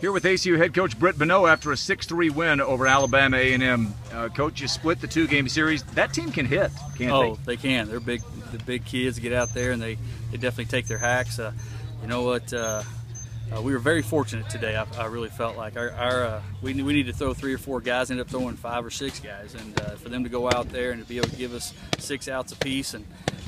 Here with ACU head coach Britt Bonneau after a 6-3 win over Alabama A&M. Coach, you split the two-game series. That team can hit, can't they? Oh, they can. They're big. The big kids get out there and they definitely take their hacks. You know what? We were very fortunate today. I really felt like we need to throw 3 or 4 guys. Ended up throwing 5 or 6 guys, and for them to go out there and to be able to give us 6 outs apiece and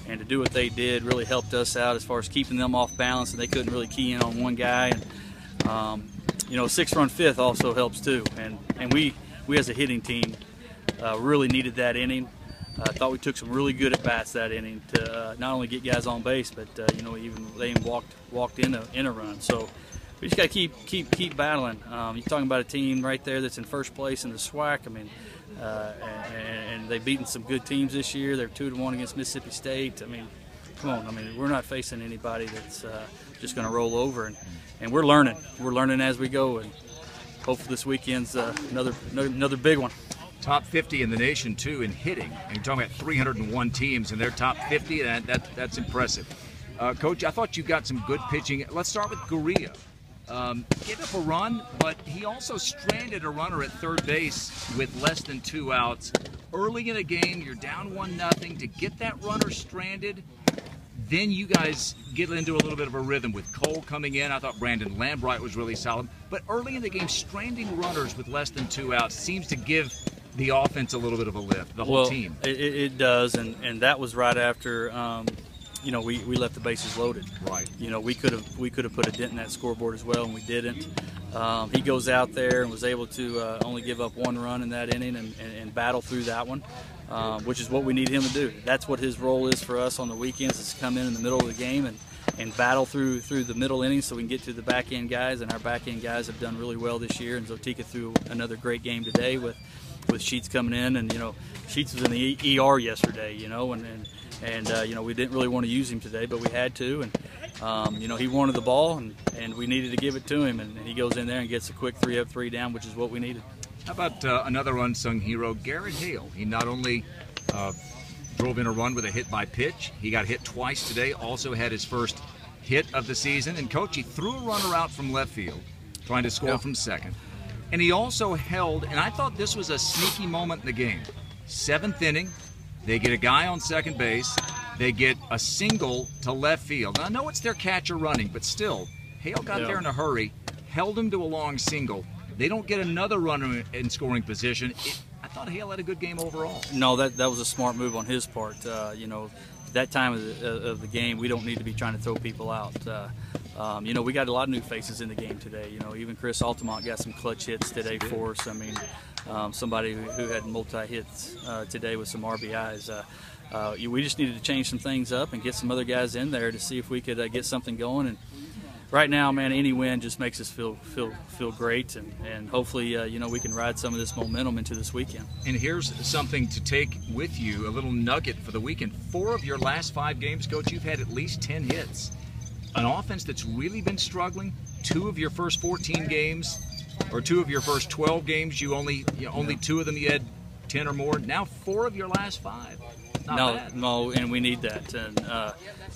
to do what they did really helped us out as far as keeping them off balance, and they couldn't really key in on one guy. And you know, 6-run fifth also helps too. And we as a hitting team really needed that inning. I thought we took some really good at bats that inning to not only get guys on base, but you know, they even walked in a run. So we just got to keep battling. You're talking about a team right there that's in first place in the SWAC. I mean, and they've beaten some good teams this year. They're 2-1 against Mississippi State. I mean, come on. I mean, we're not facing anybody that's just going to roll over. And we're learning. We're learning as we go. And hopefully this weekend's another big one. Top 50 in the nation too in hitting, and you're talking about 301 teams and they're top 50. That's impressive. Coach, I thought you got some good pitching. Let's start with Gurria. Gave up a run, but he also stranded a runner at third base with less than 2 outs. Early in a game, you're down 1-0. To get that runner stranded, then you guys get into a little bit of a rhythm with Cole coming in. I thought Brandon Lambright was really solid. But early in the game, stranding runners with less than 2 outs seems to give the offense a little bit of a lift, the whole team. It does, and that was right after you know, we left the bases loaded. Right. You know, we could have put a dent in that scoreboard as well, and we didn't. He goes out there and was able to only give up 1 run in that inning and battle through that one, which is what we need him to do. That's what his role is for us on the weekends, is to come in the middle of the game and battle through the middle innings so we can get to the back end guys. And our back end guys have done really well this year. And Zotika threw another great game today with Sheets coming in, and you know, Sheets was in the ER yesterday, you know, and you know, we didn't really want to use him today, but we had to, and you know, he wanted the ball, and we needed to give it to him, and he goes in there and gets a quick 3-up, 3 down, which is what we needed. How about another unsung hero, Garrett Hale? He not only drove in a run with a hit by pitch, he got hit twice today, also had his first hit of the season, and Coach, he threw a runner out from left field, trying to score from second. And he also held, and I thought this was a sneaky moment in the game. 7th inning, they get a guy on second base, they get a single to left field. Now, I know it's their catcher running, but still, Hale got there in a hurry, held him to a long single. They don't get another runner in scoring position. I thought Hale had a good game overall. No, that was a smart move on his part. You know, that time of the game, we don't need to be trying to throw people out. You know, we got a lot of new faces in the game today. You know, even Chris Altamont got some clutch hits today for us. I mean, somebody who had multi-hits today with some RBIs. We just needed to change some things up and get some other guys in there to see if we could get something going. And right now, man, any win just makes us feel great, and hopefully, you know, we can ride some of this momentum into this weekend. And here's something to take with you, a little nugget for the weekend. 4 of your last 5 games, Coach, you've had at least 10 hits. An offense that's really been struggling. 2 of your first 14 games, or 2 of your first 12 games, only 2 of them you had 10 or more. Now 4 of your last 5. Not bad. No, and we need that. And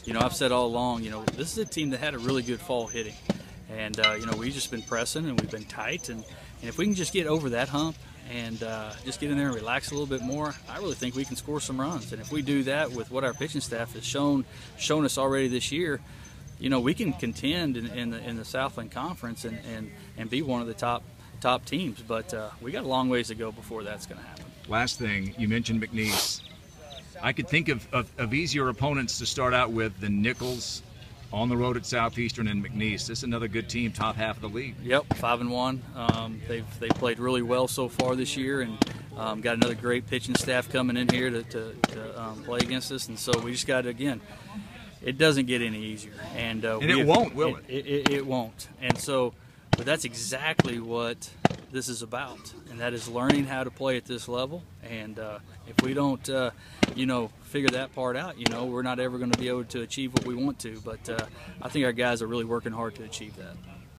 you know, I've said all along, you know, this is a team that had a really good fall hitting, and you know, we've just been pressing and we've been tight, and if we can just get over that hump and just get in there and relax a little bit more, I really think we can score some runs. And if we do that with what our pitching staff has shown us already this year, you know, we can contend in the Southland Conference and be one of the top teams. But we got a long ways to go before that's going to happen. Last thing, you mentioned McNeese. I could think of easier opponents to start out with than Nichols on the road at Southeastern and McNeese. This is another good team, top half of the league. Yep, 5-1. They've played really well so far this year, and got another great pitching staff coming in here to play against us. And so we just got to, again, it doesn't get any easier, and it won't, will it? It won't. And so, but that's exactly what this is about, and that is learning how to play at this level. And if we don't, you know, figure that part out, you know, we're not ever going to be able to achieve what we want to. But I think our guys are really working hard to achieve that.